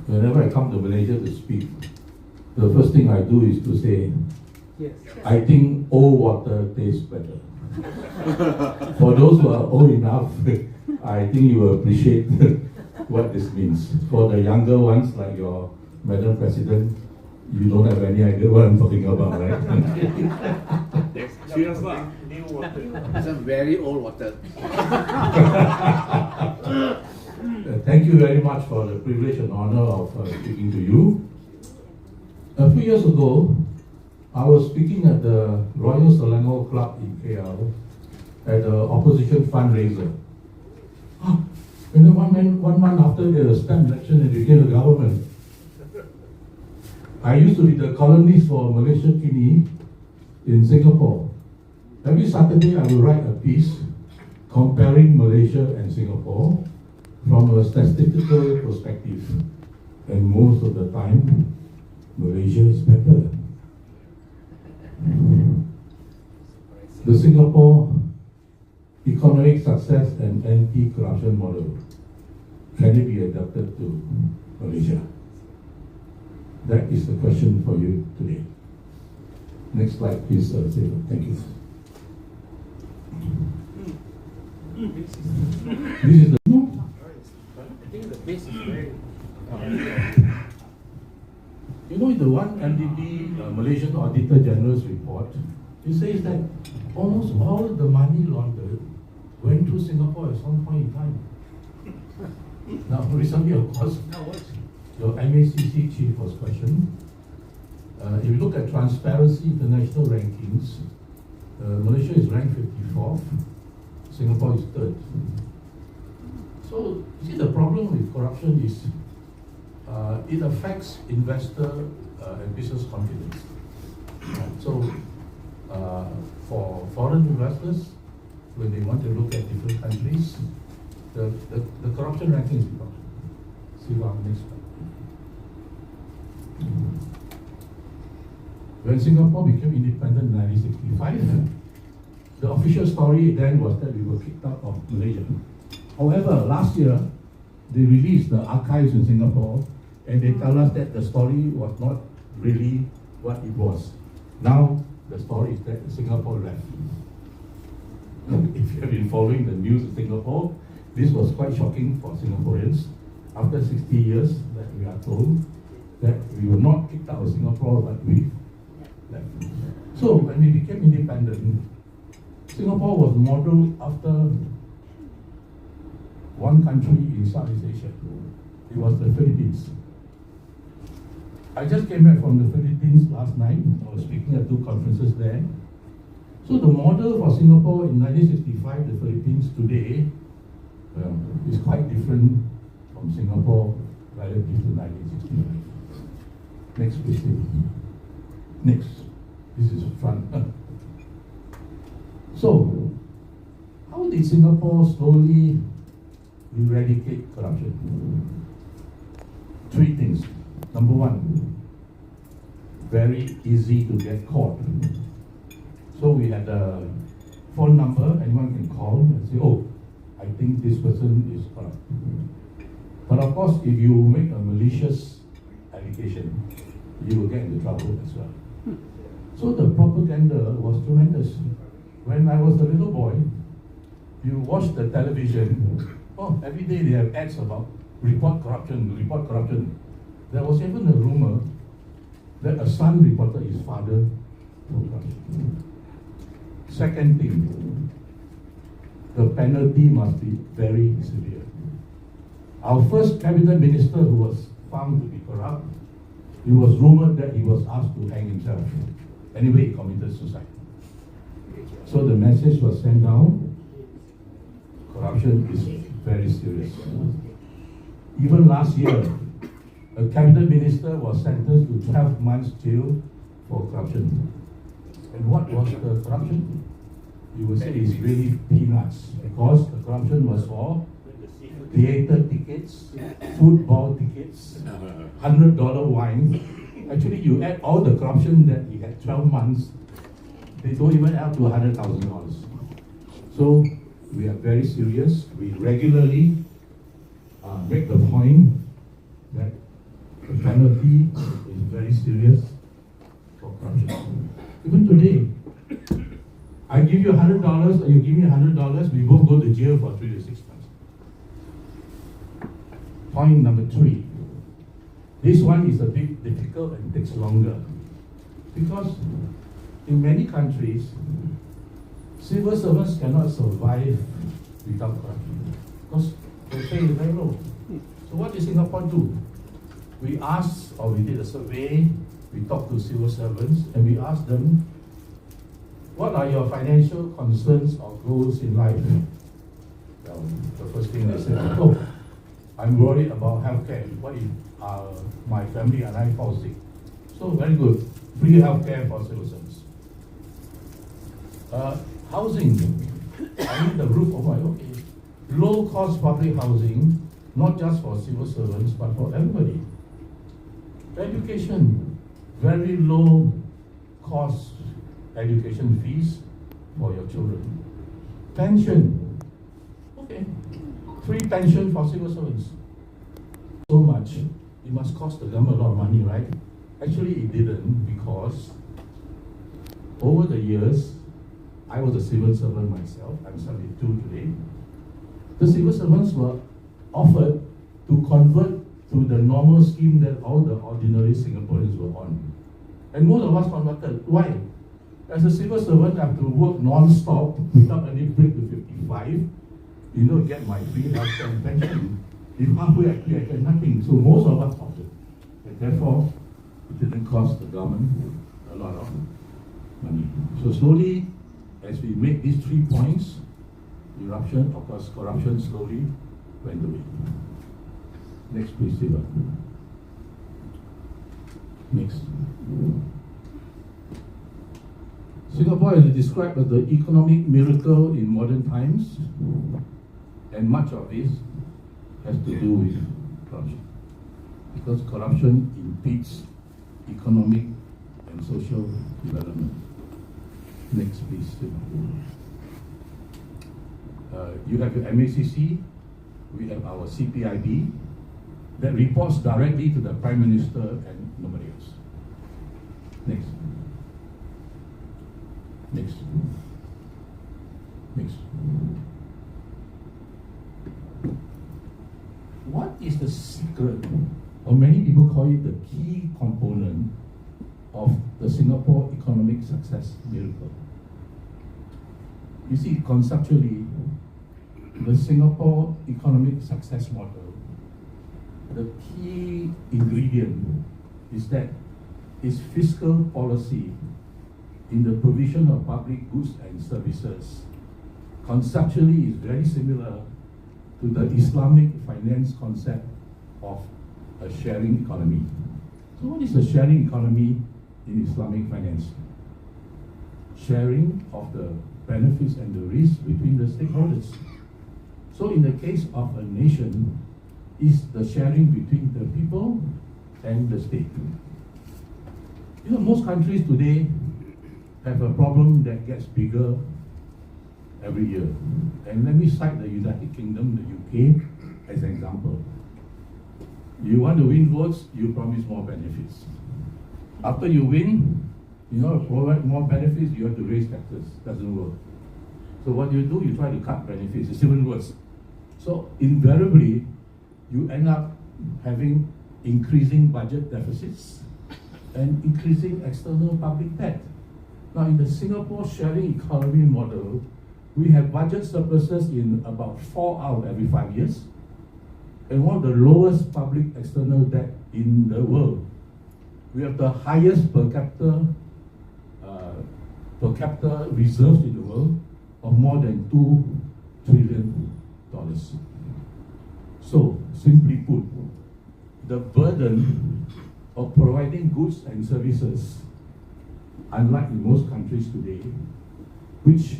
Whenever I come to Malaysia to speak, the first thing I do is to say, Yes. I think old water tastes better. For those who are old enough, I think you will appreciate what this means. For the younger ones, like your Madam President, you don't have any idea what I'm talking about, right? Serious lah. New water. Some very old water. Thank you very much for the privilege and honor of speaking to you. A few years ago, I was speaking at the Royal Selangor Club in KL at the opposition fundraiser. And then one month after the stamp election and became the government. I used to be the columnist for Malaysia Kini in Singapore. Every Saturday I will write a piece comparing Malaysia and Singapore from a statistical perspective. And most of the time, Malaysia is better. The Singapore economic success and anti-corruption model, can it be adapted to Malaysia? That is the question for you today. Next slide, please, Stephen. Thank you. This is the I think the base is very. You know, in the one MDB Malaysian Auditor General's report, it says that almost all the money laundered went through Singapore at some point in time. Now, recently, of course, your MACC chief was questioned. If you look at Transparency International rankings, Malaysia is ranked 54th, Singapore is 3rd. So, you see, the problem with corruption is it affects investor and business confidence. So, for foreign investors, when they want to look at different countries, the corruption ranking is important. See what next one. When Singapore became independent in 1965, the official story then was that we were kicked out of Malaysia. However, last year, they released the archives in Singapore and they tell us that the story was not really what it was. Now, the story is that Singapore left. If you have been following the news in Singapore, this was quite shocking for Singaporeans. After 60 years, that we are told that we were not kicked out of Singapore, but we left. So when we became independent, Singapore was modeled after one country in Southeast Asia. It was the Philippines. I just came back from the Philippines last night. I was speaking at 2 conferences there. So the model for Singapore in 1965, the Philippines today, is quite different from Singapore relative to 1965. Next, please. Next. This is front. So, how did Singapore slowly eradicate corruption? 3 things. Number 1, very easy to get caught. So we had a phone number, anyone can call and say, oh, I think this person is corrupt. But of course, if you make a malicious allegation, you will get into trouble as well. So the propaganda was tremendous. When I was a little boy, you watch the television, every day they have ads about report corruption, report corruption. There was even a rumor that a son reported his father for corruption. Second thing, the penalty must be very severe. Our first cabinet minister who was found to be corrupt, it was rumored that he was asked to hang himself. Anyway, he committed suicide. So the message was sent down, corruption is very serious. Even last year, a cabinet minister was sentenced to 12 months jail for corruption. And what was the corruption? You will say it's really peanuts, because the corruption was for theater tickets, football tickets, $100 wine. Actually, you add all the corruption that he had 12 months, they don't even add to $100,000. So we are very serious. We regularly make the point that $100 and you give me $100, we both go to jail for 3 to 6 months. Point number 3. This one is a bit difficult and takes longer. Because in many countries, civil servants cannot survive without corruption. Because the pay is very low. So what does Singapore do? We asked, or we did a survey, we talked to civil servants, and we asked them, what are your financial concerns or goals in life? Well, the first thing they said, oh, I'm worried about healthcare. What if my family and I fall sick? So very good, free healthcare for civil servants. Housing, I need the roof over my head. Okay. Low-cost public housing, not just for civil servants, but for everybody. Education, very low cost education fees for your children. Pension, okay, free pension for civil servants. So much, it must cost the government a lot of money, right? Actually, it didn't, because over the years, I was a civil servant myself, I'm 72 today. The civil servants were offered to convert to the normal scheme that all the ordinary Singaporeans were on. And most of us converted. Why? As a civil servant, I have to work non-stop without any break to 55, get my free healthcare and pension. If halfway I quit, I get nothing. So most of us opted. And therefore, it didn't cost the government a lot of money. So slowly, as we make these 3 points, eruption, of course, corruption slowly went away. Next, please, Siva. Next. Singapore is described as the economic miracle in modern times, and much of this has to do with corruption. Because corruption impedes economic and social development. Next, please, Siva. You have your MACC, we have our CPIB, that reports directly to the Prime Minister and nobody else. Next. Next. Next. What is the secret, or many people call it the key component of the Singapore economic success miracle? You see, conceptually, the Singapore economic success model, the key ingredient is that its fiscal policy in the provision of public goods and services conceptually is very similar to the Islamic finance concept of a sharing economy. So what is a sharing economy in Islamic finance? Sharing of the benefits and the risks between the stakeholders. So in the case of a nation, is the sharing between the people and the state. Most countries today have a problem that gets bigger every year. And let me cite the United Kingdom, the UK, as an example. You want to win votes, you promise more benefits. After you win, provide more benefits, you have to raise taxes. Doesn't work. So what do? You try to cut benefits. It's even worse. So invariably, you end up having increasing budget deficits and increasing external public debt. Now, in the Singapore sharing economy model, we have budget surpluses in about 4 out of every 5 years, and one of the lowest public external debt in the world. We have the highest per capita reserves in the world of more than $2 trillion. So, simply put, the burden of providing goods and services, unlike in most countries today, which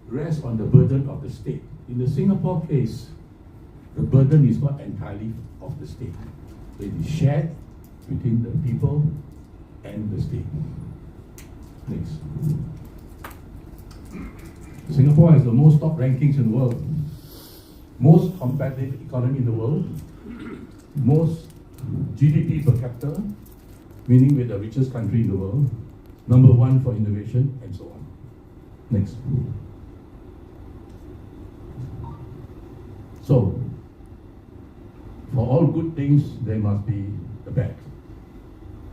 rests on the burden of the state. In the Singapore case, the burden is not entirely of the state. It is shared between the people and the state. Next. Singapore has the most top rankings in the world, most competitive economy in the world, most GDP per capita, meaning we're the richest country in the world, #1 for innovation, and so on. Next. So, for all good things, there must be the bad.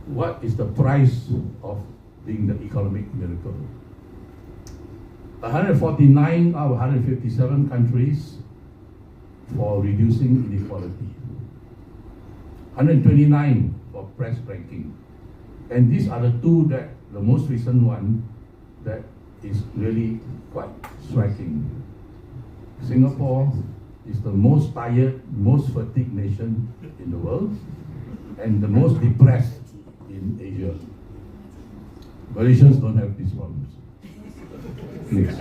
What is the price of being the economic miracle? 149 out of 157 countries for reducing inequality. 129 for press ranking. And these are the two that, the most recent one, that is really quite striking. Singapore is the most tired, most fatigued nation in the world, and the most depressed in Asia. Malaysians don't have these problems. Next.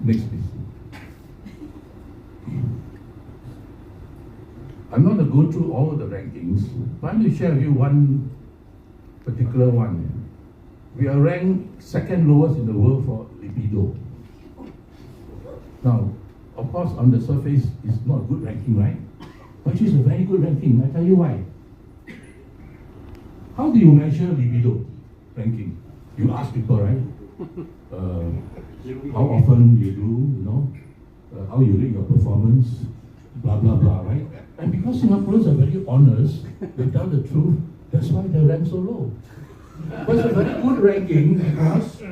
Next, please. I'm not going to go through all the rankings, but I'm going to share with you one particular one. We are ranked second lowest in the world for libido. Now, of course, on the surface, it's not a good ranking, right? But it's a very good ranking. I tell you why. How do you measure libido ranking? You ask people, right? How often you do, how you rate your performance, blah, blah, blah, right? And because Singaporeans are very honest, they tell the truth, that's why they rank so low. But it's a very good ranking because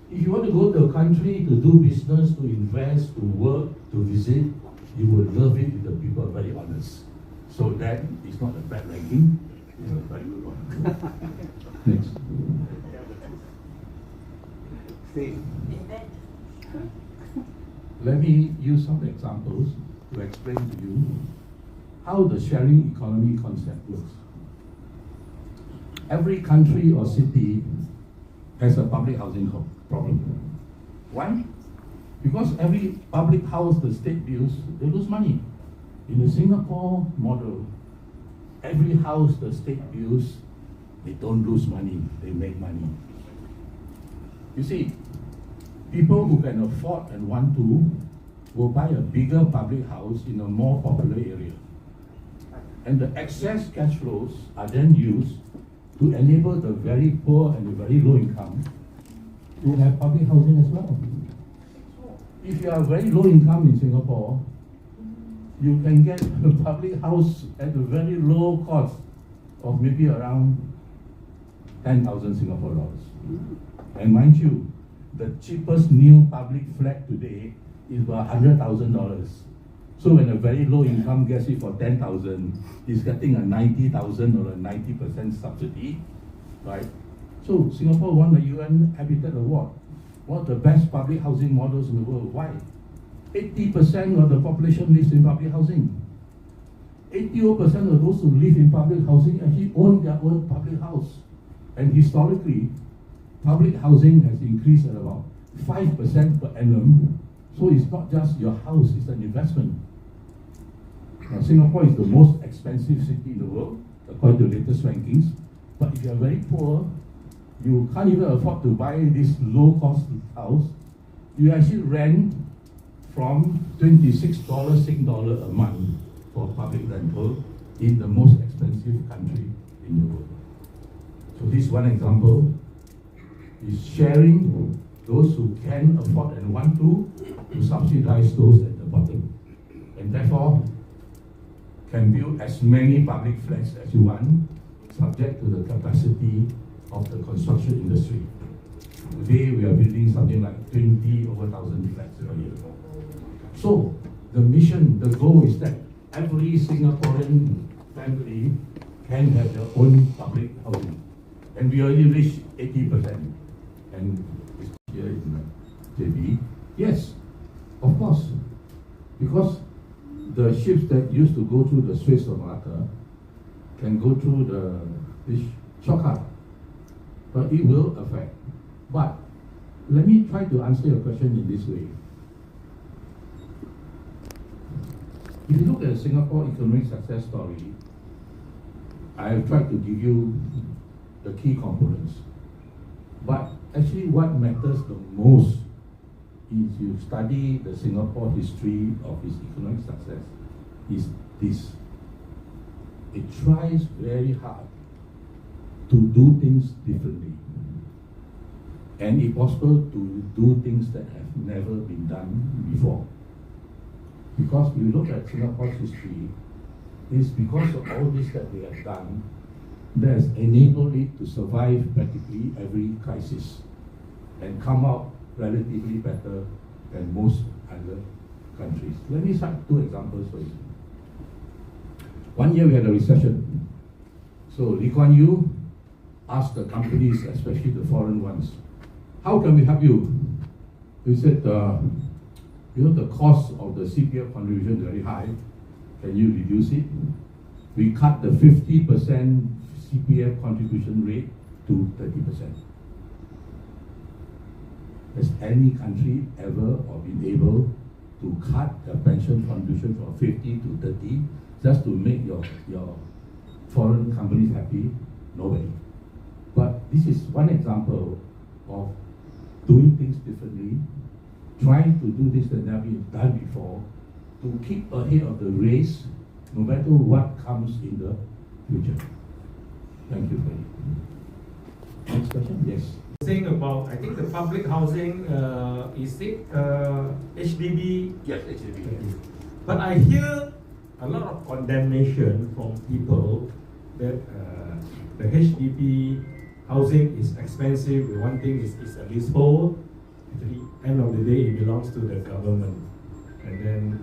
if you want to go to a country to do business, to invest, to work, to visit, you would love it if the people are very honest. So that is not a bad ranking, it's a very good one. Next. Let me use some examples to explain to you how the sharing economy concept works. Every country or city has a public housing problem. Why? Because every public house the state builds, they lose money. In the Singapore model, every house the state builds, they don't lose money, they make money. You see, people who can afford and want to will buy a bigger public house in a more popular area. And the excess cash flows are then used to enable the very poor and the very low income to have public housing as well. If you are very low income in Singapore, you can get a public house at a very low cost of maybe around 10,000 Singapore dollars. And mind you, the cheapest new public flat today is about $100,000. So when a very low income gets it for 10,000, he's getting a 90,000 or a 90% subsidy, right? So Singapore won the UN Habitat Award, one of the best public housing models in the world. Why? 80% of the population lives in public housing. 80% of those who live in public housing actually own their own public house. And historically, public housing has increased at about 5% per annum. So it's not just your house, it's an investment. Now, Singapore is the most expensive city in the world, according to the latest rankings. But if you're very poor, you can't even afford to buy this low-cost house. You actually rent from $26 Sing dollar a month for public rental in the most expensive country in the world. So this one example is sharing those who can afford and want to subsidize those at the bottom. And therefore, can build as many public flats as you want, subject to the capacity of the construction industry. Today, we are building something like 20 over 1,000 flats a year. So, the mission, the goal is that every Singaporean family can have their own public housing. And we already reached 80%. And it's here in JB. Yes, of course. Because the ships that used to go through the Straits of Malacca can go through this shortcut. But it will affect. But let me try to answer your question in this way. If you look at the Singapore economic success story, I have tried to give you the key components. But actually what matters the most is you study the Singapore history of its economic success is this. It tries very hard to do things differently. And if possible, to do things that have never been done before. Because we look at Singapore's history, it's because of all this that we have done that has enabled it to survive practically every crisis and come out relatively better than most other countries. Let me cite two examples for you. One year we had a recession. So Lee Kuan Yew asked the companies, especially the foreign ones, how can we help you? He said, the cost of the CPF contribution is very high. Can you reduce it? We cut the 50% CPF contribution rate to 30%. Has any country ever or been able to cut the pension contribution from 50 to 30 just to make your foreign companies happy? Nobody. But this is one example of doing things differently, trying to do this that never been done before, to keep ahead of the race, no matter what comes in the future. Thank you, Freddy. Next question? Yes. Saying about, I think the public housing, is it HDB? Yes, HDB. But I hear a lot of condemnation from people that the HDB housing is expensive. The one thing is a leasehold. Actually, end of the day, it belongs to the government. And then,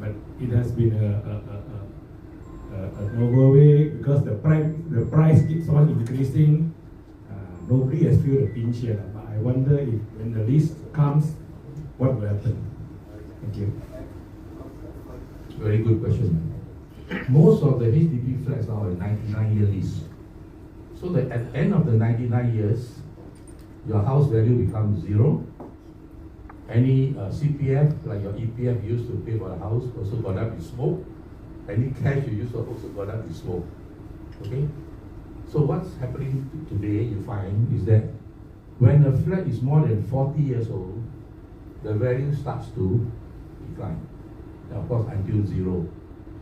but it has been an overweight because the price keeps on increasing. Nobody has feel the pinch yet. But I wonder if when the lease comes, what will happen? Thank you. Very good question. Most of the HDB flats are a 99-year lease. So that at the end of the 99 years, your house value becomes zero. Any CPF, like your EPF used to pay for the house, also got up in smoke. Any cash you used to also got up in smoke. Okay? So what's happening today, you find, is that when a flat is more than 40 years old, the value starts to decline. And of course, until zero.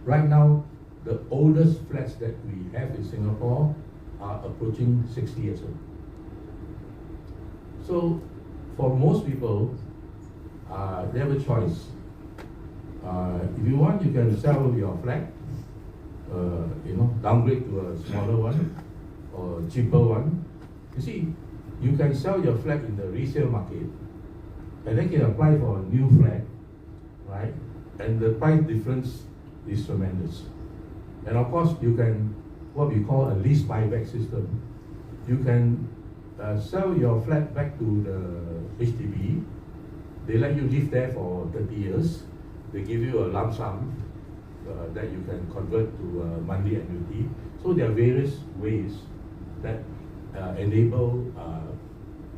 Right now, the oldest flats that we have in Singapore are approaching 60 years old. So, for most people, they have a choice. If you want, you can sell your flat, downgrade to a smaller one or cheaper one. You see, you can sell your flat in the resale market and then can apply for a new flat, right? And the price difference is tremendous. And of course, you can, what we call a lease buyback system. You can sell your flat back to the HDB. They let you live there for 30 years. They give you a lump sum that you can convert to a monthly annuity. So there are various ways that enable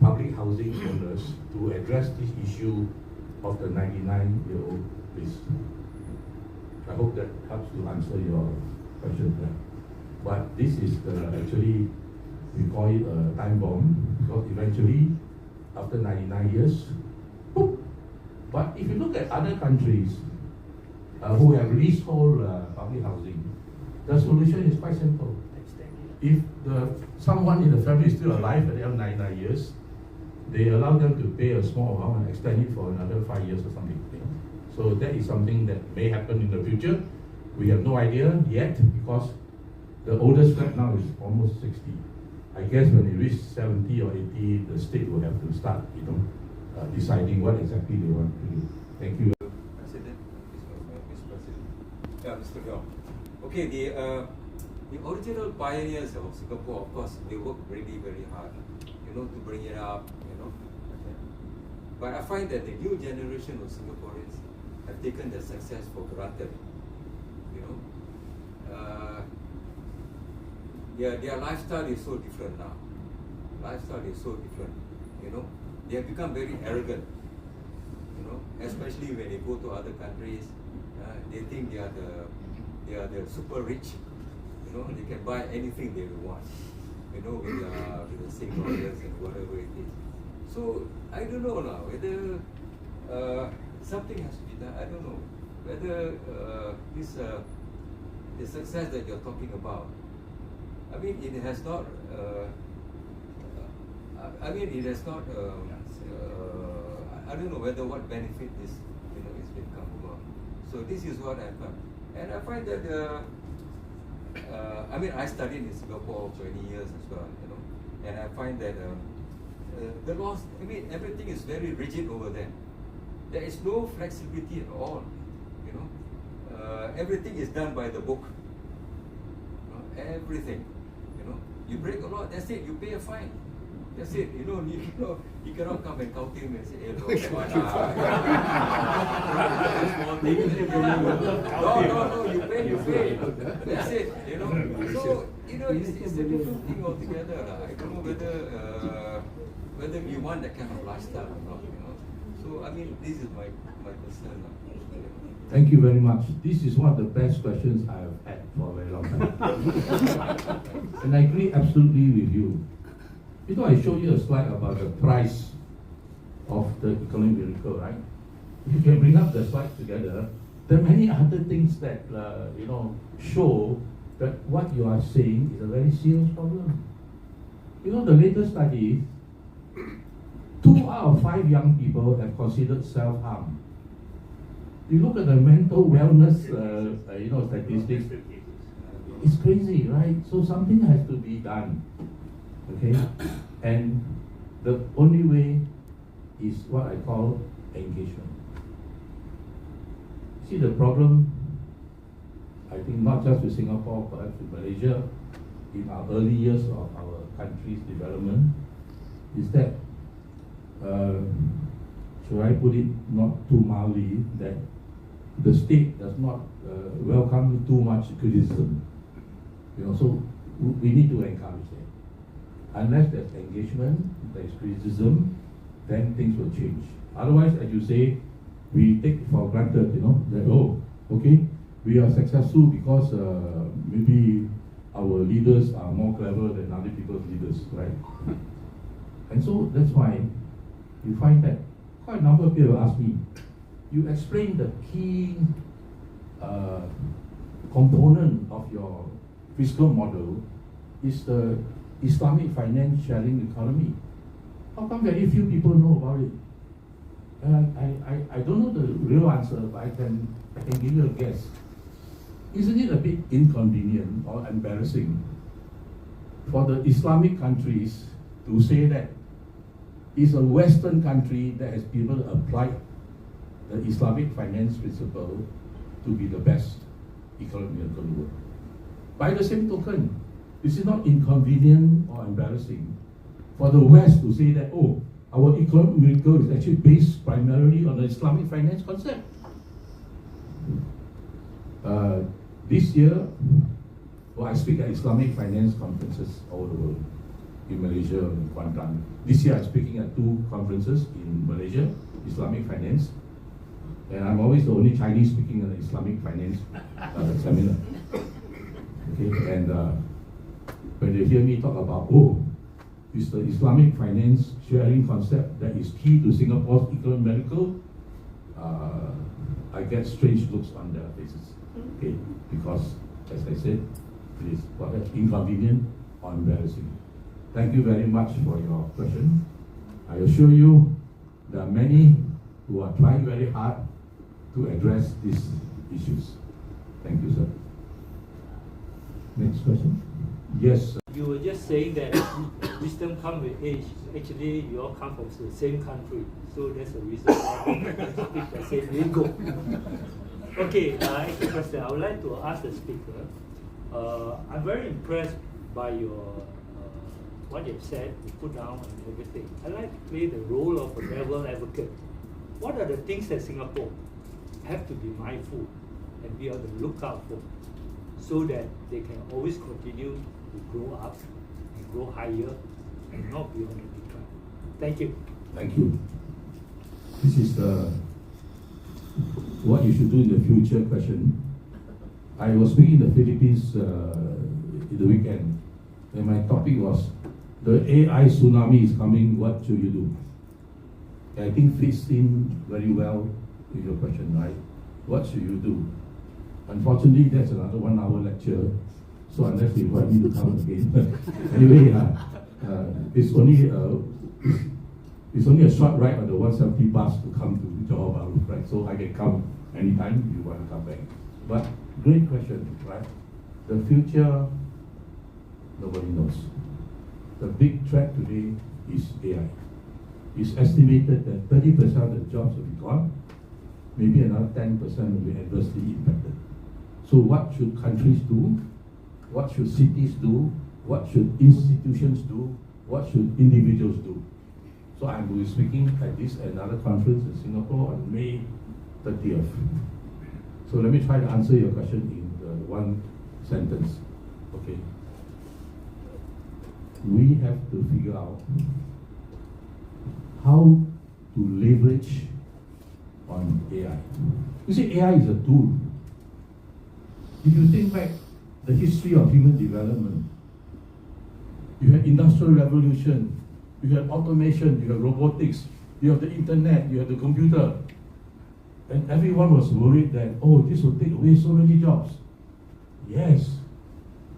public housing owners to address this issue of the 99-year-old lease. I hope that helps to answer your question there. But this is actually, we call it a time bomb, because eventually, after 99 years, boop. But if you look at other countries who have leasehold public housing, the solution is quite simple. If someone in the family is still alive at the end of 99 years, they allow them to pay a small amount and extend it for another 5 years or something. So that is something that may happen in the future. We have no idea yet, because the oldest flat now is almost 60. I guess when it reaches 70 or 80, the state will have to start, deciding what exactly they want to do. Thank you. President, Mr. President. Yeah, Mr. Leong. Okay, the original pioneers of Singapore, of course, they worked really very hard, to bring it up, But I find that the new generation of Singaporeans have taken their success for granted, Their lifestyle is so different now. Lifestyle is so different, They have become very arrogant, especially when they go to other countries. They think they are the super rich, They can buy anything they want, with the Singaporeans and whatever it is. So I don't know now whether something has to be done. I don't know whether the success that you're talking about. I mean, it has not. I don't know whether what benefit this, is been come about. So this is what I found. And I find that, I mean, I studied in Singapore for 20 years as well, you know, and I find that the laws, I mean, everything is very rigid over there. There is no flexibility at all, you know. Everything is done by the book. You know, everything, you know. You break a law, that's it, you pay a fine. That's it, you know, you cannot come and count him and say, hey, look, small thing. No, you pay. That's it, you know. So, you know, it's a different thing altogether. I don't know whether we want that kind of lifestyle or not, you know. So, I mean, this is my concern. Thank you very much. This is one of the best questions I have had for a very long time. And I agree absolutely with you. You know, I showed you a slide about the price of the economic miracle, right? If you can bring up the slides together, there are many other things that, you know, show that what you are saying is a very serious problem. You know, the latest study, 2 out of 5 young people have considered self-harm. You look at the mental wellness, you know, statistics, it's crazy, right? So something has to be done, okay? And the only way is what I call engagement. See, the problem, I think not just with Singapore, perhaps with Malaysia, in our early years of our country's development, is that, should I put it not too mildly, that the state does not welcome too much criticism. You know, so we need to encourage that. Unless there's engagement, there's criticism, then things will change. Otherwise, as you say, we take for granted, you know, that, oh, okay, we are successful because maybe our leaders are more clever than other people's leaders, right? And so that's why you find that quite a number of people ask me, you explain the key component of your fiscal model is the Islamic finance sharing economy. How come very few people know about it? I don't know the real answer, but I can give you a guess. Isn't it a bit inconvenient or embarrassing for the Islamic countries to say that it's a Western country that has been able to apply the Islamic finance principle to be the best economic miracle in the world? By the same token, is it not inconvenient or embarrassing for the West to say that, oh, our economic miracle is actually based primarily on the Islamic finance concept? This year, I speak at Islamic finance conferences all over the world, in Malaysia, in Kuantan. This year I'm speaking at 2 conferences in Malaysia, Islamic finance, and I'm always the only Chinese speaking at the Islamic finance seminar. Okay, and when they hear me talk about, oh, it's the Islamic finance sharing concept that is key to Singapore's economic miracle, I get strange looks on their faces. Okay, because as I said, it is perhaps inconvenient or embarrassing. Thank you very much for your question. I assure you, there are many who are trying very hard to address these issues. Thank you, sir. Next question. Yes. You were just saying that wisdom comes with age. Actually, you all come from the same country, so that's the reason why you speak the same lingo. Okay, next question. I would like to ask the speaker. I'm very impressed by your what you've said, you put down and everything. I'd like to play the role of a devil advocate. What are the things that Singapore have to be mindful and be on the lookout for, so that they can always continue to grow up and grow higher and not be on the decline? Thank you. Thank you. This is the what you should do in the future question. I was speaking in the Philippines in the weekend, and my topic was, the AI tsunami is coming, what should you do? And I think fits in very well with your question, right? What should you do? Unfortunately, that's another 1-hour lecture, so unless you invite me to come again. Anyway, it's only a short ride on the 170 bus to come to Johor Bahru, right? So I can come anytime you want to come back. But great question, right? The future, nobody knows. The big threat today is AI. It's estimated that 30% of the jobs will be gone, maybe another 10% will be adversely impacted. So what should countries do? What should cities do? What should institutions do? What should individuals do? So I will be speaking at this another conference in Singapore on May 30th. So let me try to answer your question in one sentence. Okay. We have to figure out how to leverage on AI. You see, AI is a tool. If you think back the history of human development, you had industrial revolution, you had automation, you had robotics, you have the internet, you have the computer. And everyone was worried that, oh, this will take away so many jobs. Yes,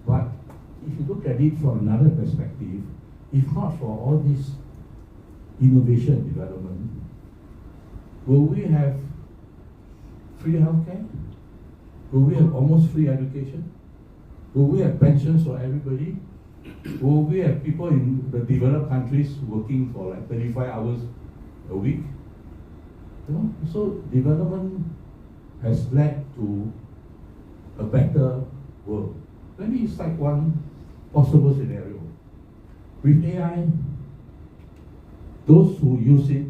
but if you look at it from another perspective, if not for all this innovation and development, will we have free healthcare? Will we have almost free education? Will we have pensions for everybody? Will we have people in the developed countries working for like 35 hours a week? You know, so development has led to a better world. Let me cite one possible scenario. With AI, those who use it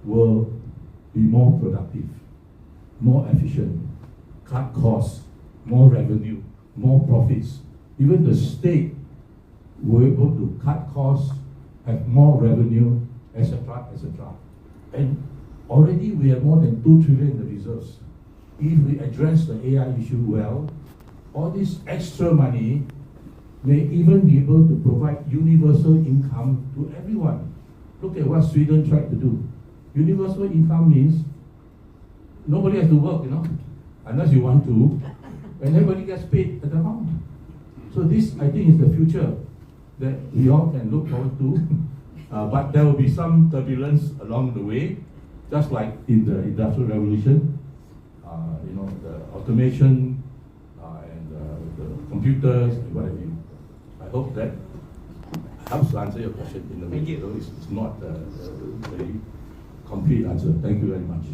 will be more productive, more efficient, cut costs, more revenue, more profits. Even the state will be able to cut costs, have more revenue, etc., etc. And already we have more than 2 trillion in the reserves. If we address the AI issue well, all this extra money may even be able to provide universal income to everyone. Look at what Sweden tried to do. Universal income means nobody has to work, you know, unless you want to, and everybody gets paid at the amount. So this, I think, is the future that we all can look forward to. But there will be some turbulence along the way, just like in the Industrial Revolution. You know, the automation and the computers and what have you. I hope that helps to answer your question in a way. Thank you. It's not a very complete answer. Thank you very much.